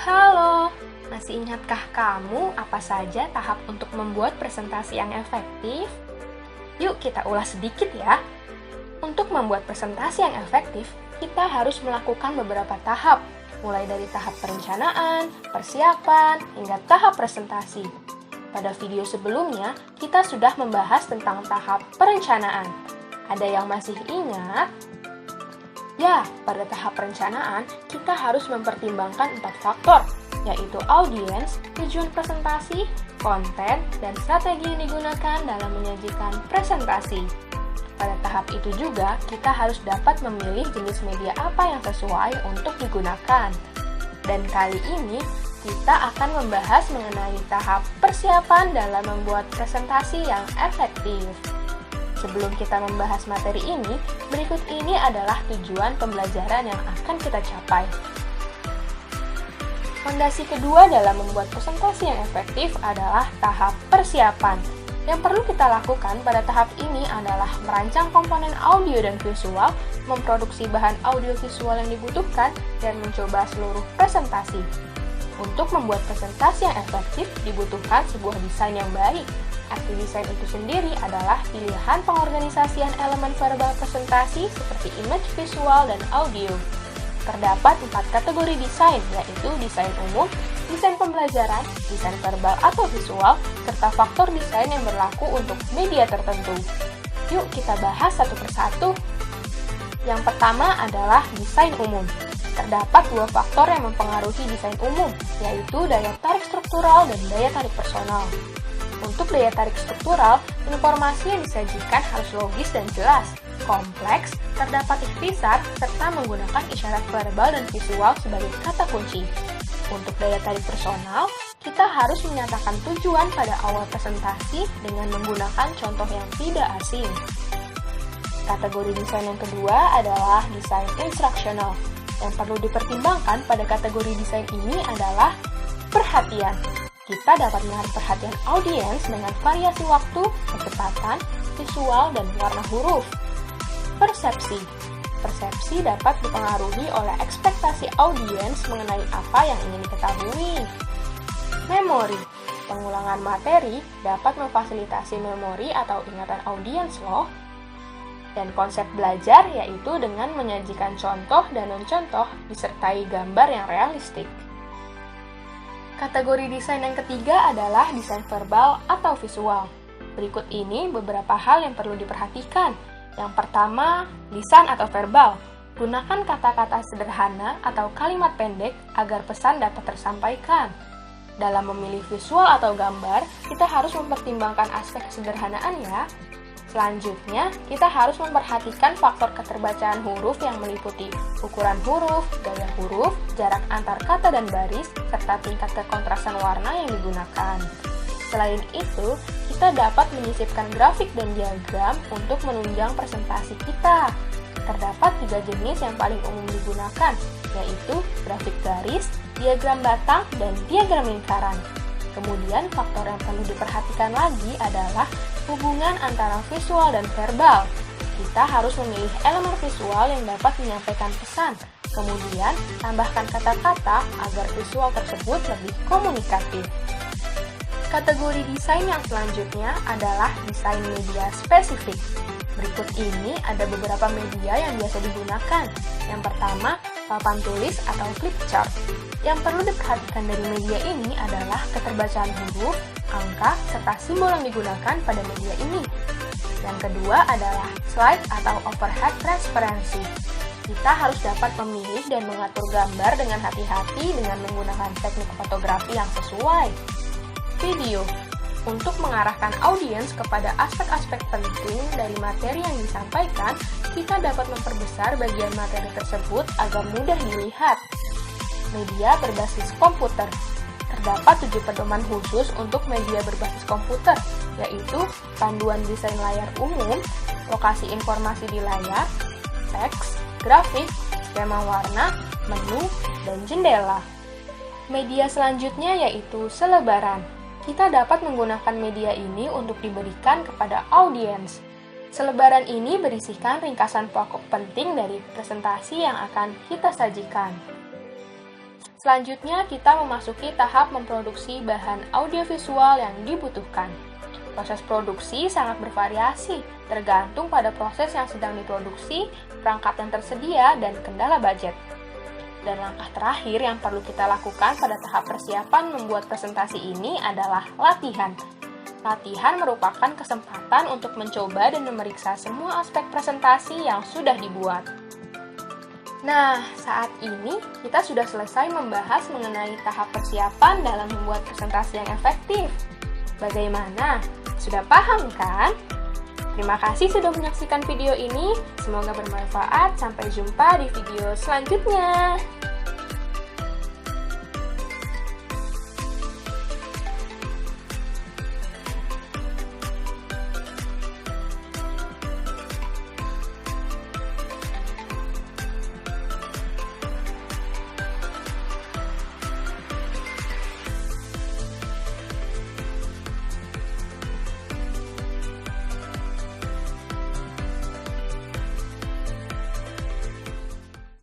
Halo, masih ingatkah kamu apa saja tahap untuk membuat presentasi yang efektif? Yuk kita ulas sedikit ya. Untuk membuat presentasi yang efektif, kita harus melakukan beberapa tahap, mulai dari tahap perencanaan, persiapan, hingga tahap presentasi. Pada video sebelumnya, kita sudah membahas tentang tahap perencanaan. Ada yang masih ingat? Ya, pada tahap perencanaan, kita harus mempertimbangkan 4 faktor, yaitu audiens, tujuan presentasi, konten, dan strategi yang digunakan dalam menyajikan presentasi. Pada tahap itu juga, kita harus dapat memilih jenis media apa yang sesuai untuk digunakan. Dan kali ini, kita akan membahas mengenai tahap persiapan dalam membuat presentasi yang efektif. Sebelum kita membahas materi ini, berikut ini adalah tujuan pembelajaran yang akan kita capai. Fondasi kedua dalam membuat presentasi yang efektif adalah tahap persiapan. Yang perlu kita lakukan pada tahap ini adalah merancang komponen audio dan visual, memproduksi bahan audio visual yang dibutuhkan, dan mencoba seluruh presentasi. Untuk membuat presentasi yang efektif, dibutuhkan sebuah desain yang baik. Arti desain itu sendiri adalah pilihan pengorganisasian elemen verbal presentasi seperti image, visual, dan audio. Terdapat 4 kategori desain, yaitu desain umum, desain pembelajaran, desain verbal atau visual, serta faktor desain yang berlaku untuk media tertentu. Yuk kita bahas satu persatu. Yang pertama adalah desain umum. Terdapat 2 faktor yang mempengaruhi desain umum, yaitu daya tarik struktural dan daya tarik personal. Untuk daya tarik struktural, informasi yang disajikan harus logis dan jelas, kompleks, terdapat ikhtisar, serta menggunakan isyarat verbal dan visual sebagai kata kunci. Untuk daya tarik personal, kita harus menyatakan tujuan pada awal presentasi dengan menggunakan contoh yang tidak asing. Kategori desain yang kedua adalah desain instruksional. Yang perlu dipertimbangkan pada kategori desain ini adalah perhatian. Kita dapat menarik perhatian audiens dengan variasi waktu, kecepatan, visual, dan warna huruf. Persepsi. Persepsi dapat dipengaruhi oleh ekspektasi audiens mengenai apa yang ingin diketahui. Memori. Pengulangan materi dapat memfasilitasi memori atau ingatan audiens loh. Dan konsep belajar yaitu dengan menyajikan contoh dan non-contoh disertai gambar yang realistik. Kategori desain yang ketiga adalah desain verbal atau visual. Berikut ini beberapa hal yang perlu diperhatikan. Yang pertama, lisan atau verbal. Gunakan kata-kata sederhana atau kalimat pendek agar pesan dapat tersampaikan. Dalam memilih visual atau gambar, kita harus mempertimbangkan aspek kesederhanaan ya. Selanjutnya, kita harus memperhatikan faktor keterbacaan huruf yang meliputi ukuran huruf, gaya huruf, jarak antar kata dan baris, serta tingkat kekontrasan warna yang digunakan. Selain itu, kita dapat menyisipkan grafik dan diagram untuk menunjang presentasi kita. Terdapat 3 jenis yang paling umum digunakan, yaitu grafik garis, diagram batang, dan diagram lingkaran. Kemudian, faktor yang perlu diperhatikan lagi adalah hubungan antara visual dan verbal. Kita harus memilih elemen visual yang dapat menyampaikan pesan. Kemudian, tambahkan kata-kata agar visual tersebut lebih komunikatif. Kategori desain yang selanjutnya adalah desain media spesifik. Berikut ini ada beberapa media yang biasa digunakan. Yang pertama, papan tulis atau flip chart. Yang perlu diperhatikan dari media ini adalah keterbacaan huruf, angka, serta simbol yang digunakan pada media ini. Yang kedua adalah slide atau overhead transparansi. Kita harus dapat memilih dan mengatur gambar dengan hati-hati dengan menggunakan teknik fotografi yang sesuai. Video. Untuk mengarahkan audiens kepada aspek-aspek penting dari materi yang disampaikan, kita dapat memperbesar bagian materi tersebut agar mudah dilihat. Media berbasis komputer. Terdapat 7 pedoman khusus untuk media berbasis komputer, yaitu panduan desain layar umum, lokasi informasi di layar, teks, grafik, skema warna, menu, dan jendela. Media selanjutnya yaitu selebaran. Kita dapat menggunakan media ini untuk diberikan kepada audiens. Selebaran ini berisikan ringkasan pokok penting dari presentasi yang akan kita sajikan. Selanjutnya, kita memasuki tahap memproduksi bahan audiovisual yang dibutuhkan. Proses produksi sangat bervariasi, tergantung pada proses yang sedang diproduksi, perangkat yang tersedia, dan kendala budget. Dan langkah terakhir yang perlu kita lakukan pada tahap persiapan membuat presentasi ini adalah latihan. Latihan merupakan kesempatan untuk mencoba dan memeriksa semua aspek presentasi yang sudah dibuat. Nah, saat ini kita sudah selesai membahas mengenai tahap persiapan dalam membuat presentasi yang efektif. Bagaimana? Sudah paham kan? Terima kasih sudah menyaksikan video ini. Semoga bermanfaat. Sampai jumpa di video selanjutnya.